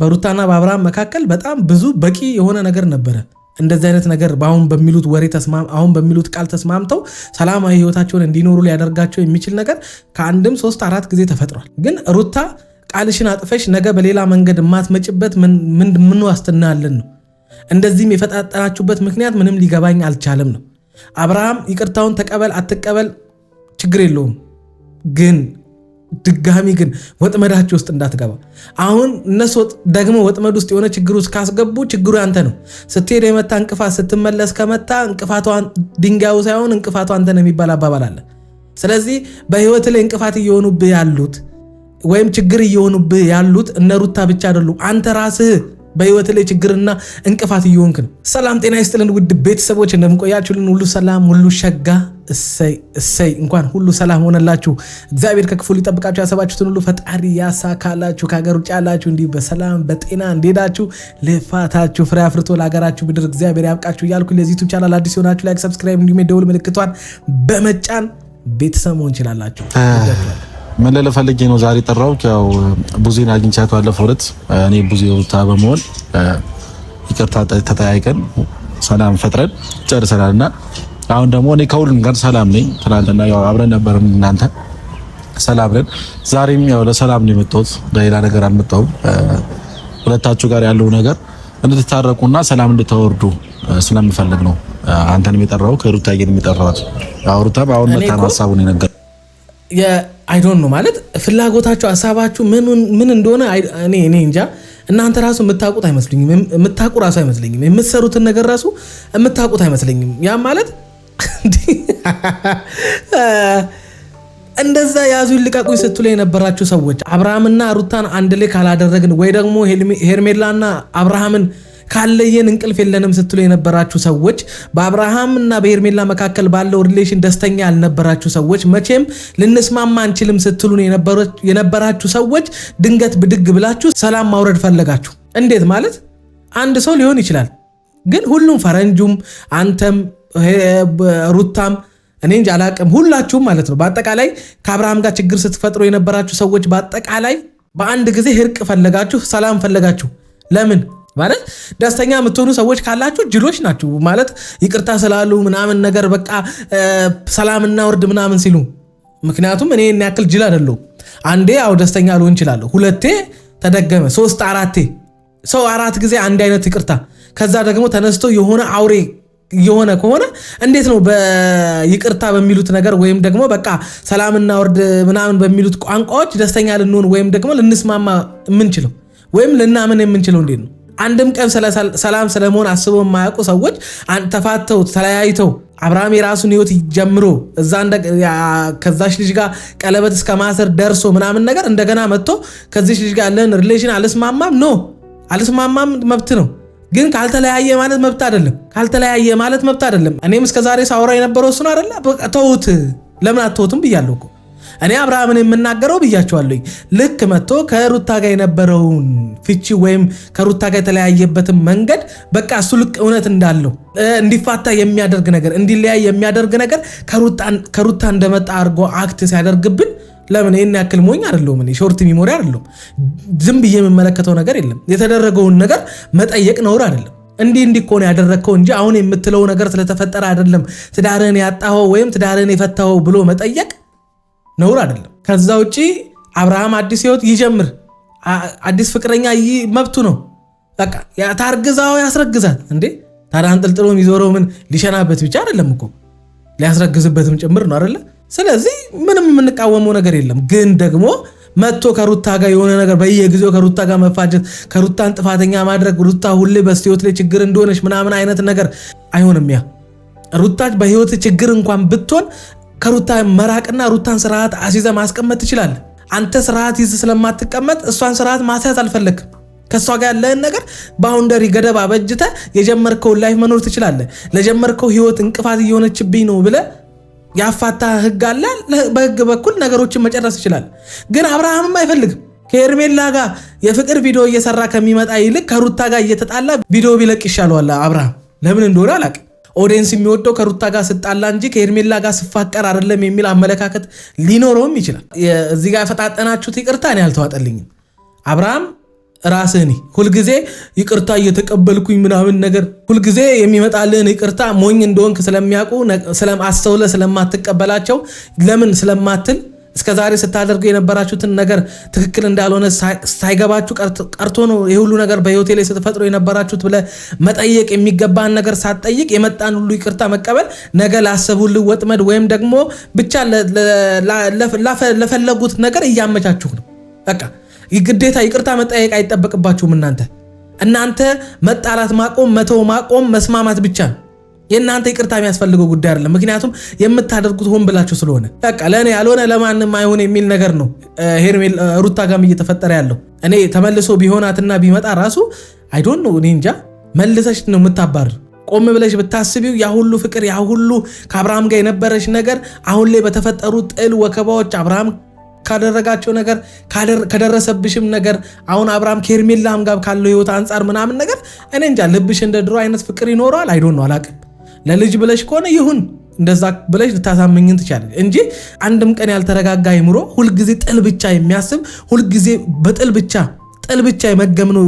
በሩታና በአብርሃም መካከል በጣም ብዙ በቂ የሆነ ነገር ነበረ። እንደዚህ አይነት ነገር አሁን በሚሉት ወሬ አሁን በሚሉት ቃል ተስማምተው ሰላማዊ ህይወታቸውን እንዲኖሩ ሊያደርጋቸው የሚችል ነገር ከአንድም 3-4 ጊዜ ተፈጥሯል። ግን ሩታ ቃልሽን አጥፈሽ ነገ በሌላ መንገድ የማትመጭበት ምን ዋስትና አለን ነው። እንደዚህም የፈጣጠናችሁበት ምክንያት ምንም ሊገባኝ አልቻለም ነው። አብርሃም ይቅርታውን ተቀበል አትቀበል ችግር የለውም፣ ግን ድጋሚ ግን ወጥመዳችሁ ውስጥ እንዳትገባ። አሁን እነሱ ደግሞ ወጥመድ ውስጥ የሆነ ችግር ውስጥ ካስገቡ ችግሩ ያንተ ነው። ስትሄድ የመታ እንቅፋት ስትመለስ ከመታ እንቅፋቷን ድንጋዩ ሳይሆን እንቅፋቷ አንተ ነው የሚባል አባባል አለ። ስለዚህ በህይወት ላይ እንቅፋት እየሆኑብህ ያሉት ወይም ችግር እየሆኑብህ ያሉት እነ ሩታ ብቻ አይደሉም። አንተ ራስህ በህይወት ላይ ችግርና እንቅፋት እየሆንክ ነው። ሰላም ጤና ይስጥልን ውድ ቤተሰቦች፣ እንደምቆያችሁልን ሁሉ ሰላም ሁሉ ሸጋ። እሰይ እንኳን ሁሉ ሰላም ሆነላችሁ። እግዚአብሔር ከክፉ ሊጠብቃችሁ ያሰባችሁትን ሁሉ ፈጣሪ ያሳካላችሁ። ከሀገር ውጭ ያላችሁ እንዲህ በሰላም በጤና እንደሄዳችሁ ልፋታችሁ ፍሬ አፍርቶ ለሀገራችሁ ምድር እግዚአብሔር ያብቃችሁ እያልኩ ለዚህ ዩቲዩብ ቻናል አዲስ ሆናችሁ ላይክ፣ ሰብስክራይብ እንዲሁም የደውል ምልክቷን በመጫን ቤተሰብ መሆን እንችላላችሁ። ምን ልፈልጌ ነው ዛሬ ጠራው። ያው ቡዜን አግኝቻለሁ አለፈው ዕለት እኔ ቡዜ ሩታ በመሆን ይቅርታ ተጠያይቀን ሰላም ፈጥረን ጨርሰናልና አሁን ደግሞ እኔ ከሁሉም ጋር ሰላም ነኝ። ትናንትና ያው አብረን ነበር እናንተ ሰላም ነን። ዛሬም ያው ለሰላም ነው የመጣሁት፣ ለሌላ ነገር አልመጣሁም። ሁለታችሁ ጋር ያለው ነገር እንድትታረቁና ሰላም እንድታወርዱ ስለምፈልግ ነው አንተንም የጠራው ከሩታ ጋር የጠራሁት። ያው ሩታ አሁን መጣ ሐሳቡን ነገር አይዶን ነው ማለት ፍላጎታችሁ ሐሳባችሁ ምን እንደሆነ እኔ እንጃ። እናንተ ራሱ የምታውቁት አይመስልኝም፣ የምታውቁ ራሱ አይመስልኝም፣ የምትሰሩትን ነገር ራሱ የምታውቁት አይመስልኝም። ያ ማለት እንደዛ ያዙ ይልቀቁኝ ስትሉ የነበራችሁ ሰዎች አብርሃምና ሩታን አንድ ላይ ካላደረግን ወይ ደግሞ ሄርሜላና አብርሃምን ካለየን እንቅልፍ የለንም ስትሉ የነበራችሁ ሰዎች በአብርሃምና በሄርሜላ መካከል ባለው ሪሌሽን ደስተኛ ያልነበራችሁ ሰዎች መቼም ልንስማማ አንችልም ስትሉ የነበራችሁ ሰዎች ድንገት ብድግ ብላችሁ ሰላም ማውረድ ፈለጋችሁ። እንዴት ማለት አንድ ሰው ሊሆን ይችላል፣ ግን ሁሉም ፈረንጁም አንተም ሩታም እኔ እንጃ አላቅም ሁላችሁም ማለት ነው በአጠቃላይ ከአብርሃም ጋር ችግር ስትፈጥሩ የነበራችሁ ሰዎች በአጠቃላይ በአንድ ጊዜ እርቅ ፈለጋችሁ፣ ሰላም ፈለጋችሁ። ለምን ማለት ደስተኛ የምትሆኑ ሰዎች ካላችሁ ጅሎች ናችሁ ማለት ይቅርታ ስላሉ ምናምን ነገር በቃ ሰላምና ወርድ ምናምን ሲሉ። ምክንያቱም እኔ እና ያክል ጅል አይደለሁ። አንዴ ያው ደስተኛ ልሆን እችላለሁ፣ ሁለቴ ተደገመ፣ 3-4 ሰው 4 ጊዜ አንድ አይነት ይቅርታ ከዛ ደግሞ ተነስቶ የሆነ አውሬ የሆነ ከሆነ እንዴት ነው በይቅርታ በሚሉት ነገር ወይም ደግሞ በቃ ሰላምና ወርድ ምናምን በሚሉት ቋንቋዎች ደስተኛ ልንሆን ወይም ደግሞ ልንስማማ የምንችለው ወይም ልናምን የምንችለው? እንዴት ነው? አንድም ቀን ሰላም ስለመሆን አስበው የማያውቁ ሰዎች ተፋተው ተለያይተው አብርሃም የራሱን ህይወት ጀምሮ እዛ ከዛሽ ልጅ ጋር ቀለበት እስከ ማሰር ደርሶ ምናምን ነገር እንደገና መጥቶ ከዚህ ልጅ ጋር ያለን ሪሌሽን አልስማማም መብት ነው፣ ግን ካልተለያየ ማለት መብት አይደለም። እኔም እስከዛሬ ሳወራ የነበረው እሱን አይደለ? በቃ ተውት፣ ለምን አትተውትም ብያለሁ እኮ እኔ አብርሃምን የምናገረው ብያቸዋለሁ። ልክ መጥቶ ከሩታ ጋር የነበረውን ፍቺ ወይም ከሩታ ጋር የተለያየበትን መንገድ በቃ እሱ ልክ እውነት እንዳለው እንዲፋታ የሚያደርግ ነገር እንዲለያይ የሚያደርግ ነገር ከሩታ እንደመጣ አድርጎ አክት ሲያደርግብን ለምን ይሄን ያክል ሞኝ አይደለሁም። እኔ ሾርት ሚሞሪ አይደለሁም። ዝም ብዬ የምመለከተው ነገር የለም። የተደረገውን ነገር መጠየቅ ነውር አይደለም። እንዲህ እኮ ነው ያደረግከው እንጂ አሁን የምትለው ነገር ስለተፈጠረ አይደለም ትዳርህን ያጣኸው ወይም ትዳርህን የፈታኸው ብሎ መጠየቅ ነውር አይደለም። ከዛ ውጪ አብርሃም አዲስ ህይወት ይጀምር፣ አዲስ ፍቅረኛ መብቱ ነው። በቃ ታርግዛው ያስረግዛት እንዴ ታዲያ አንጠልጥሎ የሚዞረው ምን ሊሸናበት ብቻ አይደለም እኮ ሊያስረግዝበትም ጭምር ነው አይደለ? ስለዚህ ምንም የምንቃወመው ነገር የለም። ግን ደግሞ መጥቶ ከሩታ ጋር የሆነ ነገር በየጊዜው ከሩታ ጋር መፋጀት፣ ከሩታን ጥፋተኛ ማድረግ፣ ሩታ ሁሌ በህይወት ላይ ችግር እንደሆነች ምናምን አይነት ነገር አይሆንም። ያ ሩታ በህይወት ችግር እንኳን ብትሆን ከሩታ መራቅና ሩታን ስርዓት አስይዘ ማስቀመጥ ትችላለህ። አንተ ስርዓት ይዘህ ስለማትቀመጥ እሷን ስርዓት ማስያዝ አልፈለግም። ከሷ ጋር ያለህን ነገር ባውንደሪ ገደብ አበጅተህ የጀመርከውን ላይፍ መኖር ትችላለህ። ለጀመርከው ህይወት እንቅፋት እየሆነችብኝ ነው ብለህ ያፋታ ህግ አለ። በህግ በኩል ነገሮችን መጨረስ ይችላል። ግን አብርሃምም አይፈልግም። ከሄርሜላ ጋር የፍቅር ቪዲዮ እየሰራ ከሚመጣ ይልቅ ከሩታ ጋር እየተጣላ ቪዲዮ ቢለቅ ይሻለዋል አብርሃም። ለምን እንደሆነ አላውቅም። ኦዲየንስ የሚወደው ከሩታ ጋር ስጣላ እንጂ ከሄርሜላ ጋር ስፋቀር አይደለም የሚል አመለካከት ሊኖረውም ይችላል። እዚህ ጋር ፈጣጠናችሁት ይቅርታ እኔ አልተዋጠልኝም። አብርሃም ራስህን ሁልጊዜ ይቅርታ እየተቀበልኩኝ ምናምን ነገር ሁልጊዜ የሚመጣልህን ይቅርታ ሞኝ እንደሆንክ ስለሚያውቁ ስለማስተውለ ስለማትቀበላቸው ለምን ስለማትል እስከዛሬ ስታደርጉ የነበራችሁትን ነገር ትክክል እንዳልሆነ ሳይገባችሁ ቀርቶ ነው የሁሉ ነገር በህይወቴ ላይ ስትፈጥሩ የነበራችሁት ብለ መጠየቅ የሚገባን ነገር ሳትጠይቅ የመጣን ሁሉ ይቅርታ መቀበል ነገ ላሰቡልህ ወጥመድ ወይም ደግሞ ብቻ ለፈለጉት ነገር እያመቻችሁ ነው። በቃ ግዴታ ይቅርታ መጠየቅ አይጠበቅባችሁም። እናንተ መጣላት ማቆም፣ መተው ማቆም፣ መስማማት ብቻ ነው የእናንተ ይቅርታ የሚያስፈልገው ጉዳይ አይደለም። ምክንያቱም የምታደርጉት ሆን ብላችሁ ስለሆነ በቃ ለኔ ያልሆነ ለማንም አይሆን የሚል ነገር ነው ሩታ ጋርም እየተፈጠረ ያለው። እኔ ተመልሶ ቢሆናትና ቢመጣ ራሱ አይ ዶንት ኖ እኔ እንጃ መልሰሽ ነው የምታባር። ቆም ብለሽ ብታስቢው ያ ሁሉ ፍቅር ያ ሁሉ ከአብርሃም ጋር የነበረሽ ነገር አሁን ላይ በተፈጠሩ ጥል ወከባዎች አብርሃም ካደረጋቸው ነገር ከደረሰብሽም ነገር አሁን አብርሃም ከሄርሜላም ጋር ካለው ህይወት አንፃር ምናምን ነገር እኔ እንጃ ልብሽ እንደ ድሮ አይነት ፍቅር ይኖረዋል አይ ዶንት ኖ አላቅም። ለልጅ ብለሽ ከሆነ ይሁን እንደዛ ብለሽ ልታሳምኝን ትችላለሽ እንጂ አንድም ቀን ያልተረጋጋ አይምሮ ሁልጊዜ ጥል ብቻ የሚያስብ ሁልጊዜ በጥል ብቻ የመገምነው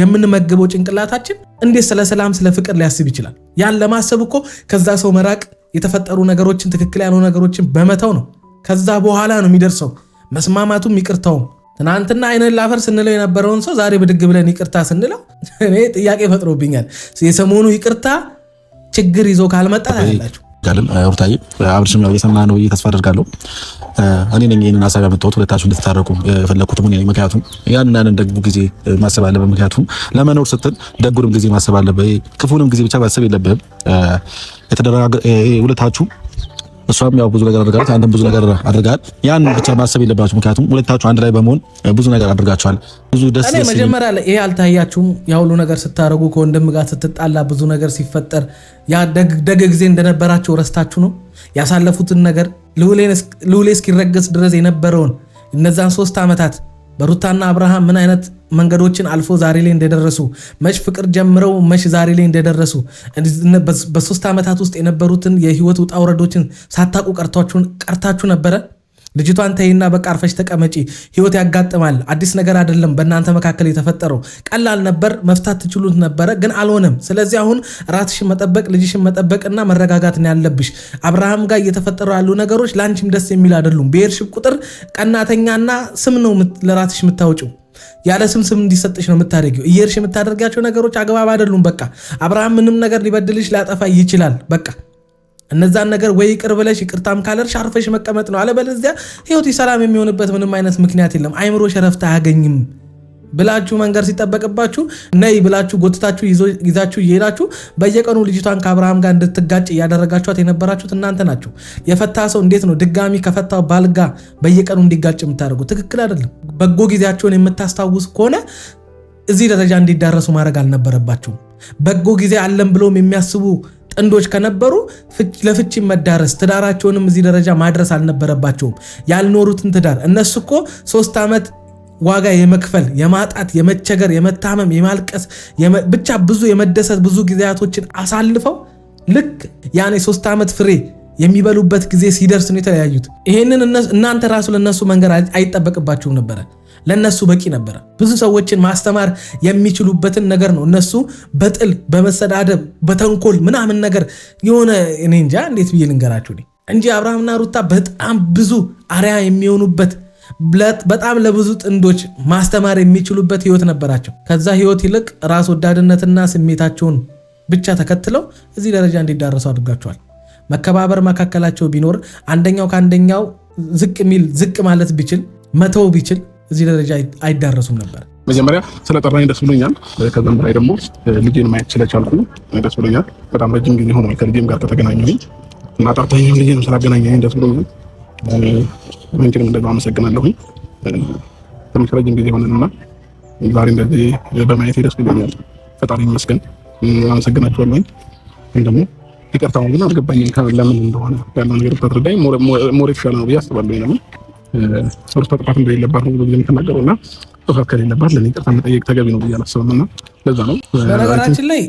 የምንመገበው ጭንቅላታችን እንዴት ስለ ሰላም ስለ ፍቅር ሊያስብ ይችላል? ያን ለማሰብ እኮ ከዛ ሰው መራቅ የተፈጠሩ ነገሮችን ትክክል ያልሆኑ ነገሮችን በመተው ነው። ከዛ በኋላ ነው የሚደርሰው መስማማቱም ይቅርታውም። ትናንትና አይነን ላፈር ስንለው የነበረውን ሰው ዛሬ ብድግ ብለን ይቅርታ ስንለው እኔ ጥያቄ ፈጥሮብኛል። የሰሞኑ ይቅርታ ችግር ይዞ ካልመጣ ታያላችሁ። ጋልን ሩታዬ አብርሽም ያው የሰማ ነው ተስፋ አደርጋለሁ። እኔ ነኝ ይሄንን ሐሳብ ያመጣሁት ሁለታችሁ እንድትታረቁ የፈለኩት ምን ነው። ምክንያቱም ያንን ደጉ ጊዜ ማሰብ አለበት። ምክንያቱም ለመኖር ስትል ደጉንም ጊዜ ማሰብ አለበት። ክፉንም ጊዜ ብቻ ማሰብ የለብህም። የተደረገ ሁለታችሁ እሷም ያው ብዙ ነገር አድርጋለች፣ አንተም ብዙ ነገር አድርጋል። ያን ብቻ ማሰብ የለባችሁ። ምክንያቱም ሁለታችሁ አንድ ላይ በመሆን ብዙ ነገር አድርጋችኋል። ብዙ ደስ እኔ መጀመሪያ ላይ ይሄ አልታያችሁም? ያ ሁሉ ነገር ስታረጉ ከወንድም ጋር ስትጣላ ብዙ ነገር ሲፈጠር ያ ደግ ጊዜ እንደነበራችሁ ረስታችሁ ነው ያሳለፉትን ነገር ልውሌ እስኪረገስ ድረስ የነበረውን እነዛን 3 ዓመታት በሩታና አብርሃም ምን አይነት መንገዶችን አልፎ ዛሬ ላይ እንደደረሱ መች ፍቅር ጀምረው መች ዛሬ ላይ እንደደረሱ በ3 ዓመታት ውስጥ የነበሩትን የህይወት ውጣ ውረዶችን ሳታቁ ቀርታችሁ ነበረ። ልጅቷን ተይና በቃ አርፈሽ ተቀመጪ፣ ህይወት ያጋጥማል፣ አዲስ ነገር አይደለም። በእናንተ መካከል የተፈጠረው ቀላል ነበር፣ መፍታት ትችሉት ነበረ፣ ግን አልሆነም። ስለዚህ አሁን ራስሽን መጠበቅ፣ ልጅሽን መጠበቅና መረጋጋት ነው ያለብሽ። አብርሃም ጋር እየተፈጠሩ ያሉ ነገሮች ለአንቺም ደስ የሚል አይደሉም። በሄድሽ ቁጥር ቀናተኛና ስም ነው ለራስሽ የምታወጪው። ያለ ስም እንዲሰጥሽ ነው የምታደርጊው። እየሄድሽ የምታደርጋቸው ነገሮች አግባብ አይደሉም። በቃ አብርሃም ምንም ነገር ሊበድልሽ ሊያጠፋ ይችላል። በቃ እነዛን ነገር ወይ ይቅር ብለሽ ይቅርታም ካለርሽ አርፈሽ መቀመጥ ነው። አለበለዚያ ህይወት ሰላም የሚሆንበት ምንም አይነት ምክንያት የለም። አይምሮ ሸረፍታ አያገኝም ብላችሁ መንገር ሲጠበቅባችሁ ነይ ብላችሁ ጎትታችሁ ይዛችሁ እየሄዳችሁ በየቀኑ ልጅቷን ከአብርሃም ጋር እንድትጋጭ እያደረጋችኋት የነበራችሁት እናንተ ናችሁ። የፈታ ሰው እንዴት ነው ድጋሚ ከፈታው ባል ጋር በየቀኑ እንዲጋጭ የምታደርጉት? ትክክል አይደለም። በጎ ጊዜያቸውን የምታስታውስ ከሆነ እዚህ ደረጃ እንዲዳረሱ ማድረግ አልነበረባችሁም። በጎ ጊዜ አለን ብሎም የሚያስቡ ጥንዶች ከነበሩ ለፍቺ መዳረስ ትዳራቸውንም እዚህ ደረጃ ማድረስ አልነበረባቸውም። ያልኖሩትን ትዳር እነሱ እኮ 3 ዓመት ዋጋ የመክፈል የማጣት የመቸገር የመታመም የማልቀስ ብቻ ብዙ የመደሰት ብዙ ጊዜያቶችን አሳልፈው ልክ ያኔ 3 ዓመት ፍሬ የሚበሉበት ጊዜ ሲደርስ ነው የተለያዩት። ይሄንን እናንተ ራሱ ለነሱ መንገር አይጠበቅባችሁም ነበረ። ለነሱ በቂ ነበረ። ብዙ ሰዎችን ማስተማር የሚችሉበትን ነገር ነው እነሱ በጥል በመሰዳደብ በተንኮል ምናምን ነገር የሆነ እኔ እንጃ እንዴት ብዬ ልንገራችሁ እንጂ አብርሃምና ሩታ በጣም ብዙ አርያ የሚሆኑበት በጣም ለብዙ ጥንዶች ማስተማር የሚችሉበት ህይወት ነበራቸው። ከዛ ህይወት ይልቅ ራስ ወዳድነትና ስሜታቸውን ብቻ ተከትለው እዚህ ደረጃ እንዲዳረሱ አድርጋቸዋል። መከባበር መካከላቸው ቢኖር አንደኛው ከአንደኛው ዝቅ ማለት ቢችል መተው ቢችል እዚህ ደረጃ አይዳረሱም ነበር። መጀመሪያ ስለጠራኝ ደስ ብሎኛል። ከዛም በላይ ደግሞ ልጄን ማየት ስለቻልኩ ደስ ብሎኛል። በጣም ረጅም ጊዜ ሆኖ ከልጄም ጋር ተገናኘሁኝ እና ጣጣኝም ልጄን ስላገናኘኝ ደስ ብሎኛል። አንቺንም እንደዛ አመሰግናለሁኝ። ትንሽ ረጅም ጊዜ ሆነንና ዛሬ እንደዚህ በማየት ደስ ብሎኛል። ፈጣሪ ይመስገን። አመሰግናችኋለሁኝ። ደግሞ ይቅርታውን ግን አልገባኝም ለምን እንደሆነ ያለው ነገር ተረዳኝ። ሞር የተሻለ ነው ብዬ አስባለሁ። ለምን ሩታ ጥፋት እንደሌለባት ነው ብዙ ጊዜ የምትናገረው እና ጥፋት ከሌለባት ለኔ ይቅርታ መጠየቅ ተገቢ ነው ብዬ አላስብም እና ለዛ ነው። በነገራችን ላይ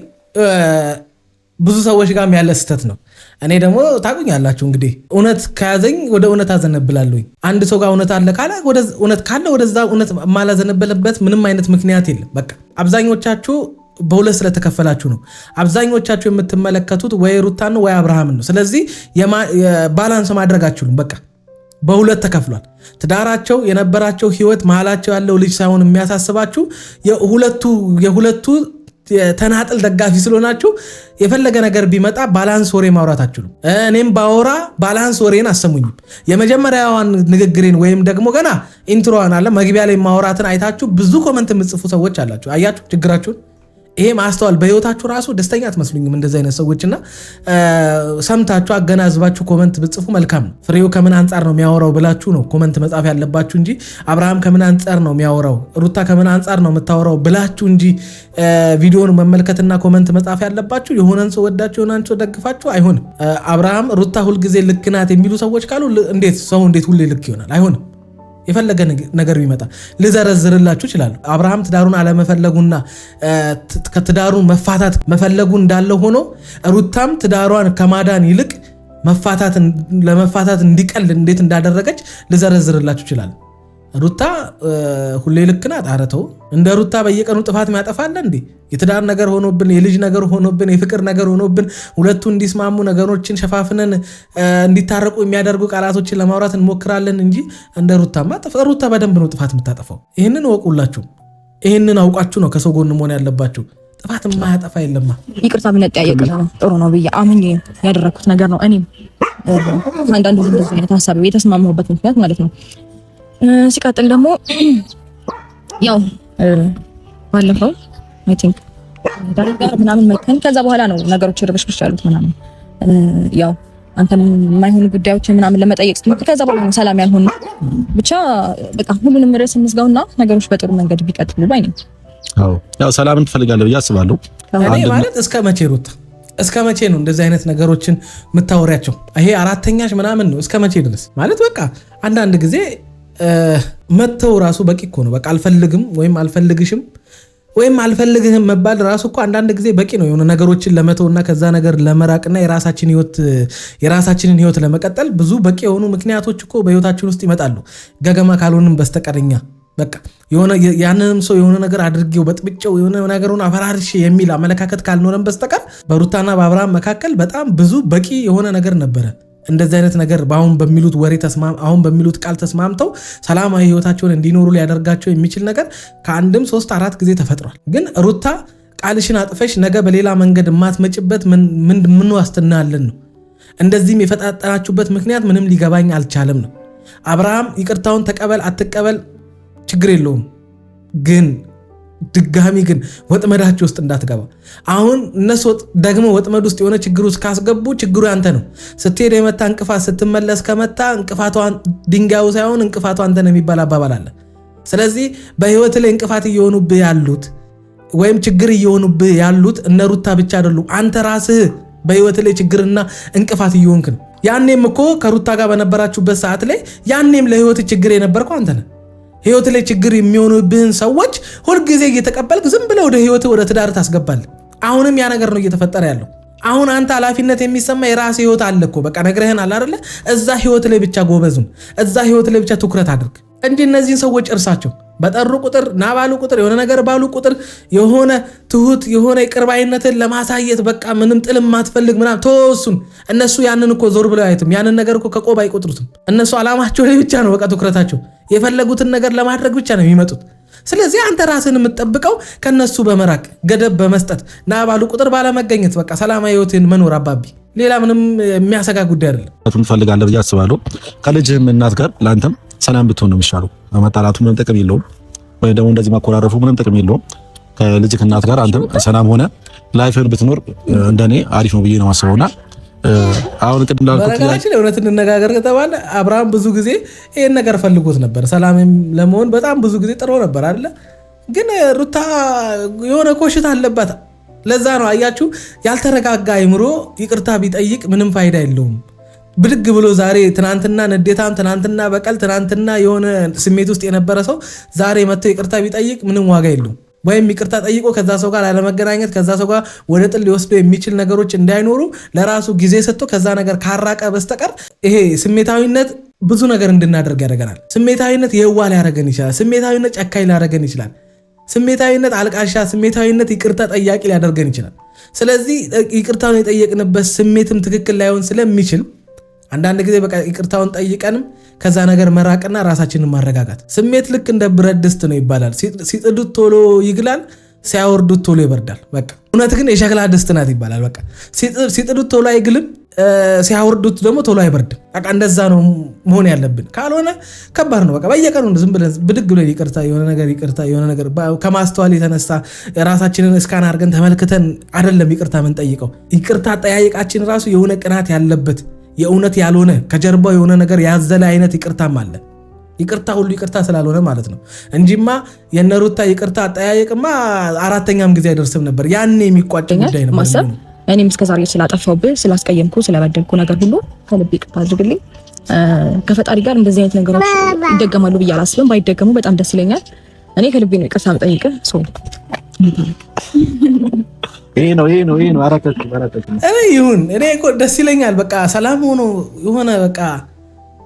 ብዙ ሰዎች ጋር ያለ ስህተት ነው። እኔ ደግሞ ታቁኛላችሁ እንግዲህ እውነት ከያዘኝ ወደ እውነት አዘነብላለሁኝ። አንድ ሰው ጋር እውነት አለ ካለ እውነት ካለ ወደዛ እውነት ማላዘነበለበት ምንም አይነት ምክንያት የለም። በቃ አብዛኞቻችሁ በሁለት ስለተከፈላችሁ ነው። አብዛኞቻችሁ የምትመለከቱት ወይ ሩታን ነው ወይ አብርሃምን ነው። ስለዚህ ባላንስ ማድረግ አትችሉም። በቃ በሁለት ተከፍሏል። ትዳራቸው የነበራቸው ህይወት መሃላቸው ያለው ልጅ ሳይሆን የሚያሳስባችሁ የሁለቱ ተናጥል ደጋፊ ስለሆናችሁ የፈለገ ነገር ቢመጣ ባላንስ ወሬ ማውራት አትችሉም። እኔም ባወራ ባላንስ ወሬን አሰሙኝም። የመጀመሪያዋን ንግግሬን ወይም ደግሞ ገና ኢንትሮዋን አለ መግቢያ ላይ ማውራትን አይታችሁ ብዙ ኮመንት የምትጽፉ ሰዎች አላችሁ። አያችሁ ችግራችሁን። ይሄ ማስተዋል በህይወታችሁ ራሱ ደስተኛ አትመስሉኝም። እንደዚህ አይነት ሰዎችና ሰምታችሁ አገናዝባችሁ ኮመንት ብጽፉ መልካም ነው። ፍሬው ከምን አንጻር ነው የሚያወራው ብላችሁ ነው ኮመንት መጻፍ ያለባችሁ እንጂ አብርሃም ከምን አንጻር ነው የሚያወራው፣ ሩታ ከምን አንጻር ነው የምታወራው ብላችሁ እንጂ ቪዲዮውን መመልከትና ኮመንት መጻፍ ያለባችሁ የሆነን ሰው ወዳችሁ የሆነን ሰው ደግፋችሁ አይሆንም። አብርሃም ሩታ ሁልጊዜ ልክ ናት የሚሉ ሰዎች ካሉ እንዴት ሁሌ ልክ ይሆናል? አይሆንም። የፈለገ ነገር ቢመጣ ልዘረዝርላችሁ ይችላል። አብርሃም ትዳሩን አለመፈለጉና ከትዳሩ መፋታት መፈለጉ እንዳለ ሆኖ ሩታም ትዳሯን ከማዳን ይልቅ ለመፋታት እንዲቀል እንዴት እንዳደረገች ልዘረዝርላችሁ ይችላል። ሩታ ሁሌ ልክ ናት። ኧረ ተው። እንደ ሩታ በየቀኑ ጥፋት የሚያጠፋለ እንዴ? የትዳር ነገር ሆኖብን፣ የልጅ ነገር ሆኖብን፣ የፍቅር ነገር ሆኖብን ሁለቱ እንዲስማሙ ነገሮችን ሸፋፍነን እንዲታረቁ የሚያደርጉ ቃላቶችን ለማውራት እንሞክራለን እንጂ እንደ ሩታ በደንብ ነው ጥፋት የምታጠፋው። ይህንን እወቁላችሁ። ይህንን አውቃችሁ ነው ከሰው ጎን መሆን ያለባችሁ። ጥፋት የማያጠፋ የለማ። ይቅርታ ብንጠያየቅ ጥሩ ነው ብዬ አምኜ ያደረኩት ነገር ነው። እኔም አንዳንዱ እንደዚህ አይነት ሀሳብ የተስማማሁበት ምክንያት ማለት ነው። ሲቀጥል ደግሞ ያው ባለፈው አይ ቲንክ ዳርጋር ምናምን መከን ከዛ በኋላ ነው ነገሮች ረብሽብሽ ያሉት ምናምን ያው አንተም የማይሆኑ ጉዳዮችን ምናምን ለመጠየቅ ስትሞክር ከዛ በኋላ ሰላም ያልሆነ ብቻ በቃ ሁሉንም ርዕስ እንዝጋውና ነገሮች በጥሩ መንገድ ቢቀጥሉ ባይ ነኝ። አዎ ያው ሰላምን ትፈልጋለህ ብዬ አስባለሁ። እኔ ማለት እስከ መቼ ሩታ እስከ መቼ ነው እንደዚህ አይነት ነገሮችን የምታወሪያቸው? ይሄ አራተኛሽ ምናምን ነው። እስከ መቼ ድረስ ማለት በቃ አንዳንድ ጊዜ መተው ራሱ በቂ እኮ ነው። በቃ አልፈልግም ወይም አልፈልግሽም ወይም አልፈልግህም መባል ራሱ እኮ አንዳንድ ጊዜ በቂ ነው። የሆነ ነገሮችን ለመተውና ከዛ ነገር ለመራቅና የራሳችንን ህይወት ለመቀጠል ብዙ በቂ የሆኑ ምክንያቶች እኮ በህይወታችን ውስጥ ይመጣሉ። ገገማ ካልሆንም በስተቀርኛ በቃ ያንንም ሰው የሆነ ነገር አድርጌው በጥብጨው የሆነ ነገሩን አፈራርሽ የሚል አመለካከት ካልኖረን በስተቀር በሩታና በአብርሃም መካከል በጣም ብዙ በቂ የሆነ ነገር ነበረ። እንደዚህ አይነት ነገር አሁን በሚሉት ወሬ አሁን በሚሉት ቃል ተስማምተው ሰላማዊ ህይወታቸውን እንዲኖሩ ሊያደርጋቸው የሚችል ነገር ከአንድም 3-4 ጊዜ ተፈጥሯል። ግን ሩታ ቃልሽን አጥፈሽ ነገ በሌላ መንገድ የማትመጭበት ምን ዋስትና አለን ነው? እንደዚህም የፈጣጠናችሁበት ምክንያት ምንም ሊገባኝ አልቻለም ነው። አብርሃም ይቅርታውን ተቀበል አትቀበል ችግር የለውም፣ ግን ድጋሚ ግን ወጥመዳችሁ ውስጥ እንዳትገባ። አሁን እነሱ ደግሞ ወጥመድ ውስጥ የሆነ ችግር ውስጥ ካስገቡ ችግሩ ያንተ ነው። ስትሄድ የመታ እንቅፋት ስትመለስ ከመታ እንቅፋቷን ድንጋዩ ሳይሆን እንቅፋቷ አንተ ነው የሚባል አባባል አለ። ስለዚህ በህይወት ላይ እንቅፋት እየሆኑብህ ያሉት ወይም ችግር እየሆኑብህ ያሉት እነ ሩታ ብቻ አይደሉም። አንተ ራስህ በህይወት ላይ ችግርና እንቅፋት እየሆንክ ነው። ያኔም እኮ ከሩታ ጋር በነበራችሁበት ሰዓት ላይ ያኔም ለህይወት ችግር የነበርከው አንተ ነህ። ህይወት ላይ ችግር የሚሆኑብህን ሰዎች ሁልጊዜ እየተቀበልክ ዝም ብለህ ወደ ህይወት ወደ ትዳር ታስገባለህ። አሁንም ያ ነገር ነው እየተፈጠረ ያለው። አሁን አንተ ኃላፊነት የሚሰማ የራስህ ህይወት አለ እኮ በቃ ነግረህናል አይደለ? እዛ ህይወት ላይ ብቻ ጎበዙን፣ እዛ ህይወት ላይ ብቻ ትኩረት አድርግ እንጂ እነዚህን ሰዎች እርሳቸው። በጠሩ ቁጥር ና ባሉ ቁጥር የሆነ ነገር ባሉ ቁጥር የሆነ ትሁት የሆነ የቅርባይነትን ለማሳየት በቃ ምንም ጥልም ማትፈልግ ምናምን ተወሱን። እነሱ ያንን እኮ ዞር ብለው አይቱም። ያንን ነገር እኮ ከቆብ አይቆጥሩትም። እነሱ አላማቸው ላይ ብቻ ነው በቃ ትኩረታቸው። የፈለጉትን ነገር ለማድረግ ብቻ ነው የሚመጡት። ስለዚህ አንተ ራስን የምትጠብቀው ከነሱ በመራቅ ገደብ በመስጠት ና ባሉ ቁጥር ባለመገኘት በቃ ሰላማዊ ህይወትን መኖር አባቢ። ሌላ ምንም የሚያሰጋ ጉዳይ አይደለም። ትፈልጋለህ ብዬ አስባለሁ። ከልጅህም እናት ጋር ለአንተም ሰላም ብትሆን ነው የሚሻለው። መጣላቱ ምንም ጥቅም የለውም፣ ወይ ደግሞ እንደዚህ ማኮራረፉ ምንም ጥቅም የለውም። ከልጅህ እናት ጋር አንተም ሰላም ሆነ ላይፍን ብትኖር እንደኔ አሪፍ ነው ብዬ ነው የማስበውና አሁን ቅድም እንዳልኩት በነገራችን ላይ እውነት እንነጋገር ከተባለ አብርሃም ብዙ ጊዜ ይሄን ነገር ፈልጎት ነበር። ሰላም ለመሆን በጣም ብዙ ጊዜ ጥሮ ነበር አይደለ? ግን ሩታ የሆነ ኮሽታ አለባት። ለዛ ነው አያችሁ ያልተረጋጋ አይምሮ ይቅርታ ቢጠይቅ ምንም ፋይዳ የለውም። ብድግ ብሎ ዛሬ ትናንትና ንዴታም፣ ትናንትና በቀል፣ ትናንትና የሆነ ስሜት ውስጥ የነበረ ሰው ዛሬ መጥቶ ይቅርታ ቢጠይቅ ምንም ዋጋ የለውም። ወይም ይቅርታ ጠይቆ ከዛ ሰው ጋር ላለመገናኘት ከዛ ሰው ጋር ወደ ጥል ሊወስደው የሚችል ነገሮች እንዳይኖሩ ለራሱ ጊዜ ሰጥቶ ከዛ ነገር ካራቀ በስተቀር ይሄ ስሜታዊነት ብዙ ነገር እንድናደርግ ያደርገናል። ስሜታዊነት የዋህ ሊያደርገን ይችላል። ስሜታዊነት ጨካኝ ሊያደርገን ይችላል። ስሜታዊነት አልቃሻ፣ ስሜታዊነት ይቅርታ ጠያቂ ሊያደርገን ይችላል። ስለዚህ ይቅርታውን የጠየቅንበት ስሜትም ትክክል ላይሆን ስለሚችል አንዳንድ ጊዜ በቃ ይቅርታውን ጠይቀንም ከዛ ነገር መራቅና ራሳችንን ማረጋጋት። ስሜት ልክ እንደ ብረት ድስት ነው ይባላል። ሲጥዱት ቶሎ ይግላል፣ ሲያወርዱት ቶሎ ይበርዳል። በቃ እውነት ግን የሸክላ ድስት ናት ይባላል። በቃ ሲጥዱት ቶሎ አይግልም፣ ሲያወርዱት ደግሞ ቶሎ አይበርድም። በቃ እንደዛ ነው መሆን ያለብን። ካልሆነ ከባድ ነው። በቃ በየቀኑ ዝም ብለን ብድግ ብለን ይቅርታ የሆነ ነገር ከማስተዋል የተነሳ ራሳችንን እስካን አድርገን ተመልክተን አይደለም ይቅርታ የምንጠይቀው። ይቅርታ አጠያየቃችን ራሱ የሆነ ቅናት ያለበት የእውነት ያልሆነ ከጀርባው የሆነ ነገር ያዘለ አይነት ይቅርታም አለ። ይቅርታ ሁሉ ይቅርታ ስላልሆነ ማለት ነው እንጂማ የነሩታ ይቅርታ አጠያየቅማ አራተኛም ጊዜ አይደርስም ነበር። ያኔ የሚቋጭ ጉዳይ ነው ማሰብ። እኔም እስከዛሬ ስላጠፋውብህ ስላስቀየምኩ ስለበደልኩ ነገር ሁሉ ከልብ ይቅርታ አድርግልኝ። ከፈጣሪ ጋር እንደዚህ አይነት ነገሮች ይደገማሉ ብዬ አላስብም። ባይደገሙ በጣም ደስ ይለኛል። እኔ ከልቤ ነው ይቅርታ መጠየቅህ። ይሄ ነው አራተኛ ይሁን። እኔ እኮ ደስ ይለኛል። በቃ ሰላም ሆኖ የሆነ በቃ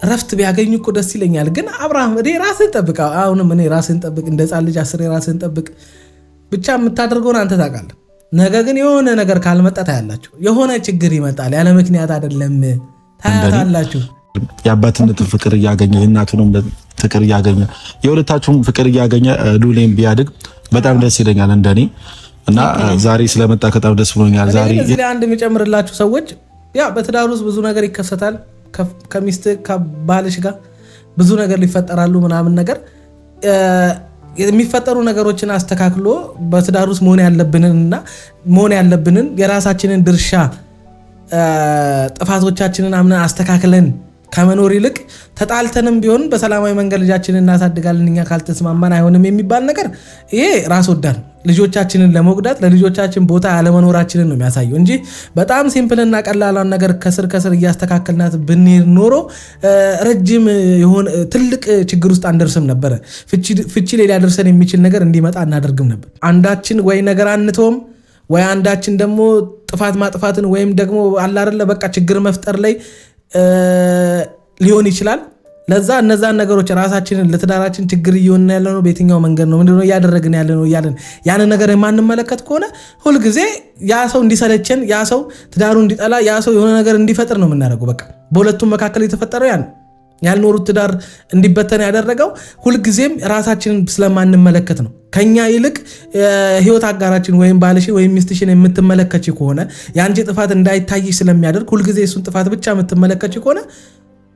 ረፍት ቢያገኙ እኮ ደስ ይለኛል። ግን አብርሃም እኔ ራስህን ጠብቅ። አሁንም እኔ ራስህን ጠብቅ፣ እንደ ሕፃን ልጅ 10 ራስህን ጠብቅ። ብቻ የምታደርገውን አንተ ታውቃለህ። ነገ ግን የሆነ ነገር ካልመጣ ታያላችሁ። የሆነ ችግር ይመጣል፣ ያለ ምክንያት አይደለም። ታያታላችሁ። የአባትነት ፍቅር እያገኘ የእናቱንም ፍቅር እያገኘ የሁለታችሁም ፍቅር እያገኘ ሉሌም ቢያድግ በጣም ደስ ይለኛል እንደኔ እና ዛሬ ስለመጣ በጣም ደስ ብሎኛል። ዛሬ እዚህ ላይ አንድ የሚጨምርላችሁ ሰዎች ያ በትዳር ውስጥ ብዙ ነገር ይከሰታል። ከሚስት ከባልሽ ጋር ብዙ ነገር ሊፈጠራሉ ምናምን ነገር የሚፈጠሩ ነገሮችን አስተካክሎ በትዳር ውስጥ መሆን ያለብንን የራሳችንን ድርሻ ጥፋቶቻችንን አምነን አስተካክለን ከመኖር ይልቅ ተጣልተንም ቢሆን በሰላማዊ መንገድ ልጃችንን እናሳድጋለን እኛ ካልተስማማን አይሆንም የሚባል ነገር ይሄ ራስ ወዳድ ልጆቻችንን ለመጉዳት ለልጆቻችን ቦታ ያለመኖራችንን ነው የሚያሳየው እንጂ በጣም ሲምፕልና ቀላሏን ነገር ከስር እያስተካከልናት ብንሄድ ኖሮ ረጅም የሆነ ትልቅ ችግር ውስጥ አንደርስም ነበረ። ፍቺ ላይ ሊያደርሰን የሚችል ነገር እንዲመጣ አናደርግም ነበር። አንዳችን ወይ ነገር አንተውም ወይ አንዳችን ደግሞ ጥፋት ማጥፋትን ወይም ደግሞ አላረለ በቃ ችግር መፍጠር ላይ ሊሆን ይችላል። ለዛ እነዛን ነገሮች ራሳችንን ለትዳራችን ችግር እየሆነ ያለ ነው በየትኛው መንገድ ነው ምንድነው እያደረግን ያለ ነው እያለን ያን ነገር የማንመለከት ከሆነ ሁልጊዜ ያ ሰው እንዲሰለቸን፣ ያ ሰው ትዳሩ እንዲጠላ፣ ያ ሰው የሆነ ነገር እንዲፈጥር ነው የምናደርገው። በቃ በሁለቱም መካከል የተፈጠረው ያልኖሩት ትዳር እንዲበተን ያደረገው ሁልጊዜም ራሳችንን ስለማንመለከት ነው። ከኛ ይልቅ ህይወት አጋራችን ወይም ባልሽን ወይም ሚስትሽን የምትመለከች ከሆነ የአንቺ ጥፋት እንዳይታይሽ ስለሚያደርግ ሁልጊዜ እሱን ጥፋት ብቻ የምትመለከች ከሆነ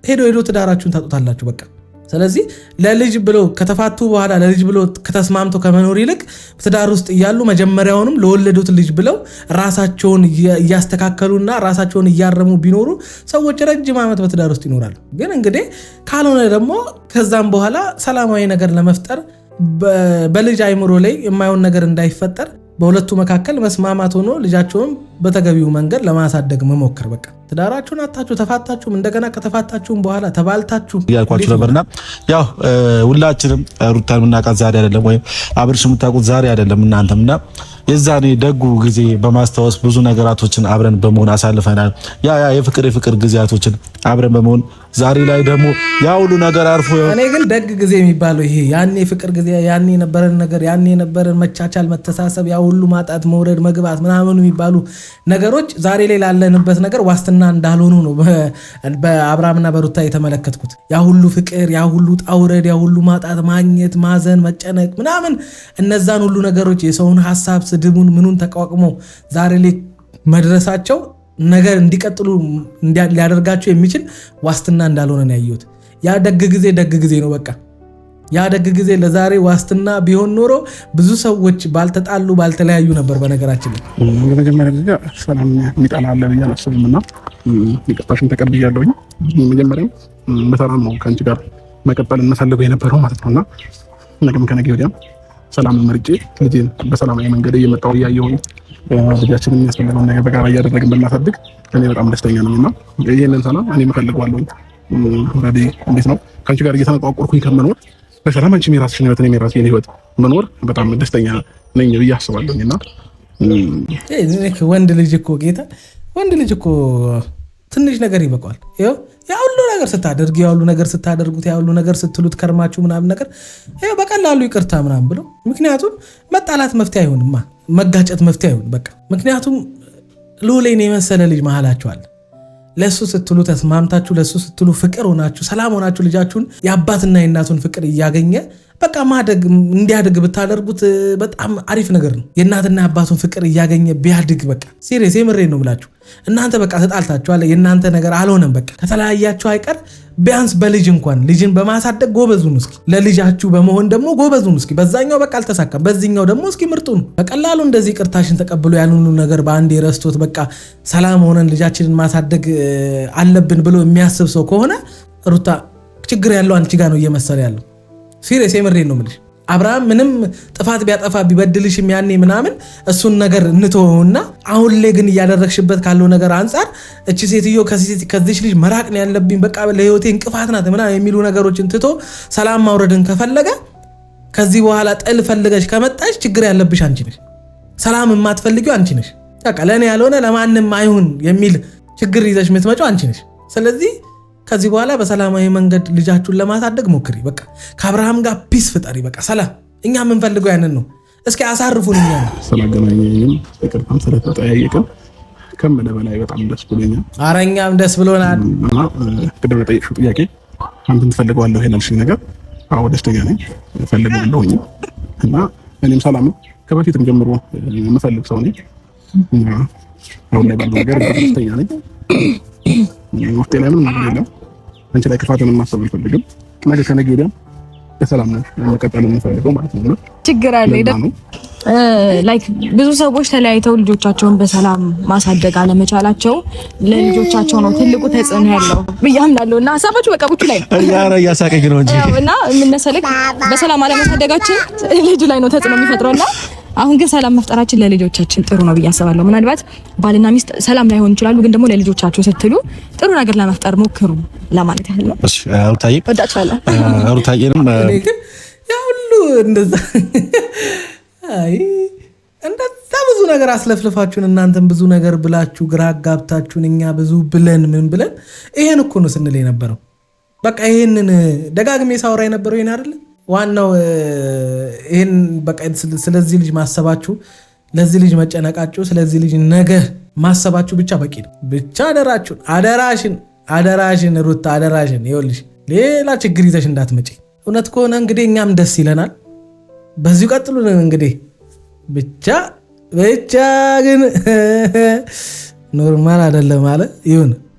ሄዶ ትዳራችሁን ታጡታላችሁ። በቃ ስለዚህ ለልጅ ብሎ ከተፋቱ በኋላ ለልጅ ብሎ ከተስማምቶ ከመኖር ይልቅ ትዳር ውስጥ እያሉ መጀመሪያውንም ለወለዱት ልጅ ብለው ራሳቸውን እያስተካከሉና ራሳቸውን እያረሙ ቢኖሩ ሰዎች ረጅም ዓመት በትዳር ውስጥ ይኖራሉ። ግን እንግዲህ ካልሆነ ደግሞ ከዛም በኋላ ሰላማዊ ነገር ለመፍጠር በልጅ አይምሮ ላይ የማይሆን ነገር እንዳይፈጠር በሁለቱ መካከል መስማማት ሆኖ ልጃቸውን በተገቢው መንገድ ለማሳደግ መሞከር። በቃ ትዳራችሁን አጣችሁ ተፋታችሁም እንደገና ከተፋታችሁም በኋላ ተባልታችሁ ያልኳችሁ ነበርና ያው ሁላችንም ሩታን የምናውቃት ዛሬ አይደለም፣ ወይም አብርሽ የምታውቁት ዛሬ አይደለም እናንተምና የዛኔ ደጉ ጊዜ በማስታወስ ብዙ ነገራቶችን አብረን በመሆን አሳልፈናል። ያ የፍቅር ጊዜያቶችን አብረን በመሆን ዛሬ ላይ ደግሞ ያ ሁሉ ነገር አርፎ እኔ ግን ደግ ጊዜ የሚባለው ይሄ ያኔ ፍቅር ጊዜ ያኔ የነበረን ነገር ያኔ የነበረን መቻቻል፣ መተሳሰብ፣ ያ ሁሉ ማጣት፣ መውረድ፣ መግባት ምናምን የሚባሉ ነገሮች ዛሬ ላይ ላለንበት ነገር ዋስትና እንዳልሆኑ ነው በአብርሃምና በሩታ የተመለከትኩት። ያ ሁሉ ፍቅር፣ ያ ሁሉ ጣውረድ፣ ያ ሁሉ ማጣት፣ ማግኘት፣ ማዘን፣ መጨነቅ ምናምን እነዛን ሁሉ ነገሮች የሰውን ሀሳብ ስድቡን ምኑን ተቋቁሞ ዛሬ ላይ መድረሳቸው ነገር እንዲቀጥሉ ሊያደርጋቸው የሚችል ዋስትና እንዳልሆነ ነው ያየሁት። ያ ደግ ጊዜ ነው። በቃ ያ ደግ ጊዜ ለዛሬ ዋስትና ቢሆን ኖሮ ብዙ ሰዎች ባልተጣሉ ባልተለያዩ ነበር። በነገራችን ላይ በመጀመሪያ ደረጃ ሰላም የሚጠላ አለ ብዬ አላስብምና ይቅርታሽን ተቀብያለሁኝ። መጀመሪያም በሰላም ነው ከአንቺ ጋር መቀጠል እንፈልገው የነበረው ማለት ነውና ነገም ከነገ ወዲያም ሰላም መርጬ ልጄን በሰላማዊ መንገድ እየመጣሁ እያየሁኝ ልጃችንን የሚያስፈልገውን ነገር በጋራ እያደረግን ብናሳድግ እኔ በጣም ደስተኛ ነኝና ይሄንን ሰላም እኔ እፈልገዋለሁ። ኦልሬዲ እንዴት ነው ከአንቺ ጋር እየተነቋቆርኩኝ ከመኖር በሰላም አንቺ የራስሽን ህይወት እኔም የራሴን ህይወት መኖር በጣም ደስተኛ ነኝ ብዬ አስባለሁና ወንድ ልጅ እኮ ጌታ ወንድ ልጅ እኮ ትንሽ ነገር ይበቃዋል። ይኸው ያ ሁሉ ነገር ስታደርግ ያ ሁሉ ነገር ስታደርጉት ያ ሁሉ ነገር ስትሉት ከርማችሁ ምናምን ነገር ይኸው በቀላሉ ይቅርታ ምናምን ብሎ ምክንያቱም መጣላት መፍትሄ አይሆንማ፣ መጋጨት መፍትሄ አይሆን በቃ። ምክንያቱም ሉሌን የመሰለ ልጅ መሀላችሁ አለ። ለሱ ስትሉ ተስማምታችሁ ለሱ ስትሉ ፍቅር ሆናችሁ ሰላም ሆናችሁ ልጃችሁን የአባትና የእናቱን ፍቅር እያገኘ በቃ ማደግ እንዲያድግ ብታደርጉት በጣም አሪፍ ነገር ነው። የእናትና የአባቱን ፍቅር እያገኘ ቢያድግ በቃ ሲሪየስ የምሬን ነው ብላችሁ እናንተ በቃ ተጣልታችኋል፣ የእናንተ ነገር አልሆነም። በቃ ከተለያያችሁ አይቀር ቢያንስ በልጅ እንኳን ልጅን በማሳደግ ጎበዙን እስኪ፣ ለልጃችሁ በመሆን ደግሞ ጎበዙን እስኪ። በዛኛው በቃ አልተሳካም፣ በዚህኛው ደግሞ እስኪ ምርጡን። በቀላሉ እንደዚህ ቅርታሽን ተቀብሎ ያንኑ ነገር በአንዴ ረስቶት በቃ ሰላም ሆነን ልጃችንን ማሳደግ አለብን ብሎ የሚያስብ ሰው ከሆነ ሩታ ችግር ያለው አንቺ ጋር ነው እየመሰለ ያለው። ሲሪየስ የምሬን ነው የምልሽ። አብርሃም ምንም ጥፋት ቢያጠፋ ቢበድልሽም ያኔ ምናምን እሱን ነገር እንተወውና አሁን ላይ ግን እያደረግሽበት ካለው ነገር አንጻር እቺ ሴትዮ ከዚህ ልጅ መራቅ ነው ያለብኝ፣ በቃ ለህይወቴ እንቅፋት ናት ምናምን የሚሉ ነገሮችን ትቶ ሰላም ማውረድን ከፈለገ ከዚህ በኋላ ጥል ፈልገሽ ከመጣሽ ችግር ያለብሽ አንቺ ነሽ። ሰላም የማትፈልጊው አንቺ ነሽ። በቃ ለእኔ ያልሆነ ለማንም አይሁን የሚል ችግር ይዘሽ የምትመጪው አንቺ ነሽ። ስለዚህ ከዚህ በኋላ በሰላማዊ መንገድ ልጃችሁን ለማሳደግ ሞክሪ። በቃ ከአብርሃም ጋር ፒስ ፍጠሪ። በቃ ሰላም፣ እኛ የምንፈልገው ያንን ነው። እስኪ አሳርፉን። እኛ ስላገናኘኝም ይቅርታም ስለተጠያየቅን ከምልህ በላይ በጣም ደስ ብሎኛል። ኧረ እኛም ደስ ብሎናል። እና ቅድም ለጠየቅሽው ጥያቄ አንተን ትፈልገዋለሁ ያልሽኝ ነገር አዎ ደስተኛ ነኝ፣ እፈልገዋለሁኝ እና እኔም ሰላም ከበፊትም ጀምሮ የምፈልግ ሰው ነኝ እና አሁን ላይ ባለው ነገር ደስተኛ ነኝ። ውስጤ ላይ ምንም ነገር የለም። አንቺ ላይ ክፋትን ማሰብ አልፈልግም። ነገ ከነገ ወዲያም በሰላም ነው መቀጠል የምፈልገው ማለት ነው። ችግር አለ ላይክ ብዙ ሰዎች ተለያይተው ልጆቻቸውን በሰላም ማሳደግ አለመቻላቸው ለልጆቻቸው ነው ትልቁ ተጽዕኖ ያለው ብዬ አምናለሁ። እና ሀሳባችሁ በቃ ቡቹ ላይ ነው እያሳቀኝ ነው እንጂ እና ምን መሰለህ በሰላም አለመሳደጋችን ልጁ ላይ ነው ተጽዕኖ የሚፈጥረውና አሁን ግን ሰላም መፍጠራችን ለልጆቻችን ጥሩ ነው ብዬ አስባለሁ። ምናልባት ባልና ሚስት ሰላም ላይሆን ይችላሉ፣ ግን ደግሞ ለልጆቻቸው ስትሉ ጥሩ ነገር ለመፍጠር ሞክሩ ለማለት ያህል ነው። እሺ ሩታዬ ወዳችኋለሁ። ሩታዬንም ያ ሁሉ እንደዛ እንደዛ ብዙ ነገር አስለፍልፋችሁን እናንተም ብዙ ነገር ብላችሁ ግራ አጋብታችሁን እኛ ብዙ ብለን ምን ብለን ይሄን እኮ ነው ስንል የነበረው። በቃ ይሄንን ደጋግሜ ሳወራ የነበረው ይሄን አይደል? ዋናው ይሄን በቃ ስለዚህ ልጅ ማሰባችሁ፣ ለዚህ ልጅ መጨነቃችሁ፣ ስለዚህ ልጅ ነገ ማሰባችሁ ብቻ በቂ ነው። ብቻ አደራሽን ሩታ አደራሽን፣ ይኸውልሽ ሌላ ችግር ይዘሽ እንዳትመጪ። እውነት ከሆነ እንግዲህ እኛም ደስ ይለናል። በዚሁ ቀጥሉ እንግዲህ። ብቻ ግን ኖርማል አይደለም አለ ይሁን።